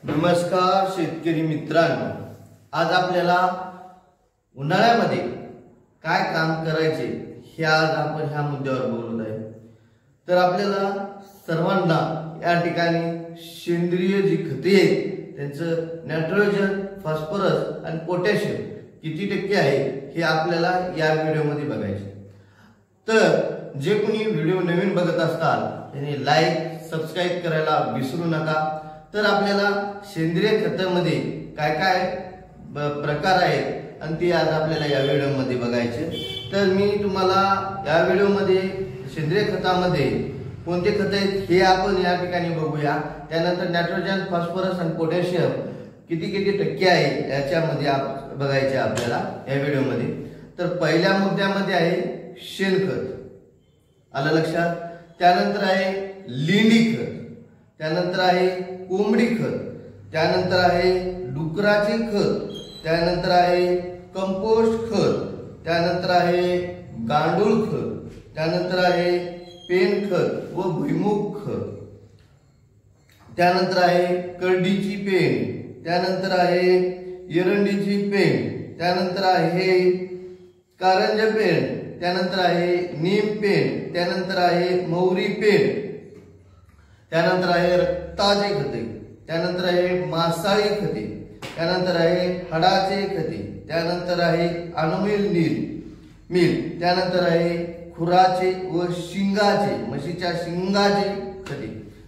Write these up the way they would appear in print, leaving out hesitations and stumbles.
नमस्कार शेतकरी मित्रांनो, आज आपल्याला उन्हाळ्यामध्ये काय काम करायचे हे आज आपण ह्या मुद्द्यावर बोलत आहे। तर आपल्याला सर्वांना या ठिकाणी सेंद्रिय जी खते आहेत त्यांचं नायट्रोजन, फॉस्फरस आणि पोटॅशियम किती टक्के आहे हे आपल्याला या व्हिडिओमध्ये बघायचे। तर जे कोणी व्हिडिओ नवीन बघत असतात त्यांनी लाईक, सबस्क्राइब करायला विसरू नका। तर आपल्याला सेंद्रिय खतामध्ये काय काय प्रकार आहेत आणि ते आज आपल्याला या व्हिडिओमध्ये बघायचे। तर मी तुम्हाला या व्हिडिओमध्ये सेंद्रिय खतामध्ये कोणते खत आहेत हे आपण या ठिकाणी बघूया। त्यानंतर नायट्रोजन, फॉस्फरस आणि पोटॅशियम किती किती टक्के आहे याच्यामध्ये बघायचे आपल्याला या व्हिडिओमध्ये। तर पहिल्या मुद्द्यामध्ये आहे शेणखत, आलं लक्षात। त्यानंतर आहे लेंडी खत, त्यानंतर आहे कोंबडी खत, त्यानंतर आहे डुकराचे खत, त्यानंतर आहे कंपोस्ट खत, त्यानंतर आहे गांडूळ खत, त्यानंतर आहे पेन खत व भुईमुग खत, त्यानंतर आहे करडीची पेंड, त्यानंतर आहे एरंडीची पेंड, त्यानंतर आहे कारंज पेंड, त्यानंतर आहे नीम पेंड, त्यानंतर आहे मोहरी पेंड, त्यानंतर आहे रक्ताचे खते, त्यानंतर आहे मासाळी खते, त्यानंतर आहे हाडाचे खते, त्यानंतर आहे अनुमिल मील, त्यानंतर आहे खुराचे व शिंगाचे, म्हशीच्या शिंगाचे खते,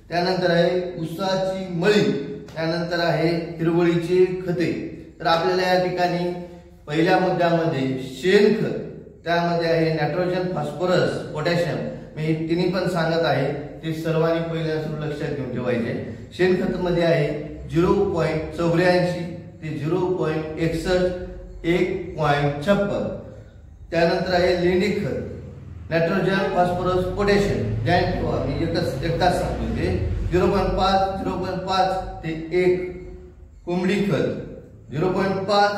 त्यानंतर आहे ऊसाची मळी, त्यानंतर आहे हिरवळीचे खते। तर आपल्याला या ठिकाणी पहिल्या मुद्द्यामध्ये शेणखत, त्यामध्ये आहे नायट्रोजन, फॉस्फरस, पोटॅशियम, मी तिन्ही पण सांगत आहे ते सर्वांनी पहिल्यापासून लक्षात घेऊन ठेवायचे। शेणखत मध्ये आहे 0.84 ते 0.61, 1.56, त्यानंतर आहे लेंडी खत, नायट्रोजन, फॉस्फरस, पोटॅशियम, मी एकदाच सांगतो ते 0.5 ते 1, कोंबडी खत 0.5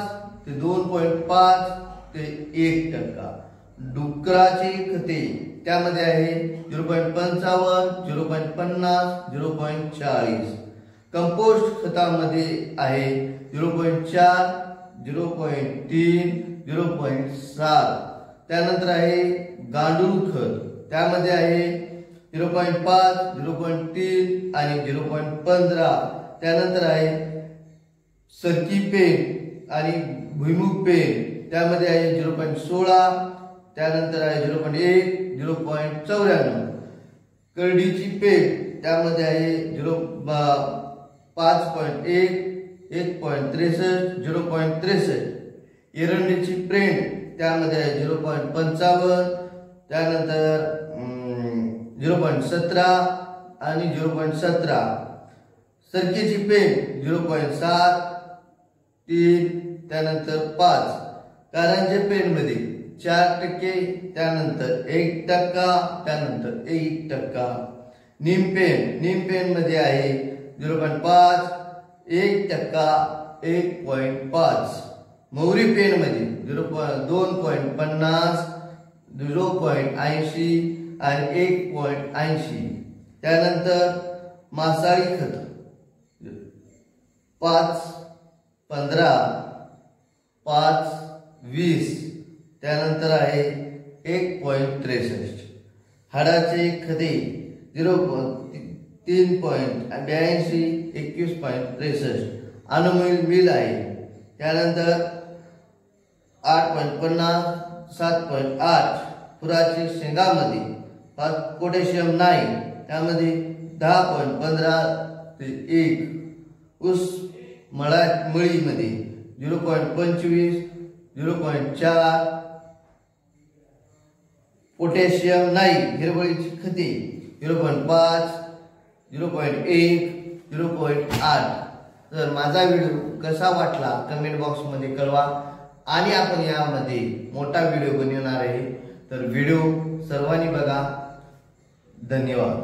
ते 2.5 ते 1%, डुकराचे खते त्यामध्ये आहे 0.55, 0.50, 0.40, कंपोस्ट खतामध्ये आहे 0.4, 0.3, 0.7, त्यानंतर आहे गांडूळ खत, त्यामध्ये आहे 0.5, 0.3 आणि 0.15, त्यानंतर आहे सरकी पेंड आणि भुईमुग पेंड, त्यामध्ये आहे 0.16, त्यानंतर आहे 0.1, 0.94, करडीची पेंड त्यामध्ये आहे 5.1, 1.63, 0.63, एरंडीची पेंड त्यामध्ये आहे 0.55, त्यानंतर 0.17 आणि 0.17, सरकीची पेंड 0.7, 3, त्यानंतर 5, कारंजे पेंड मध्ये 4%, त्यानंतर 1%, त्यानंतर 1%, नीम पेंड मध्ये आहे 0.5, 1%, 1.5, मोहरी पेंड मध्ये 2.50, 0.80 आणि 1.80, त्यानंतर मासाळी खत 5, 15, 5, 20, त्यानंतर आहे 1.63, हाडाचे खते 3.82, 21.63, अनुमिल मील आहे, त्यानंतर 8.50, 7.8, खुराचे शेंगामध्ये पोटॅशियम नाही, त्यामध्ये 10.15 ते 1, ऊस मळीमध्ये 0.25, 0.4, पोटॅशियम नाही, हिरवळीची खते 0.5, 0.1, 0.8। तर माझा व्हिडिओ कसा वाटला कमेंट बॉक्स मध्ये कळवा आणि आपण यामध्ये मोठा व्हिडिओ बनवणार आहे। तर व्हिडिओ सर्वांनी बघा। धन्यवाद।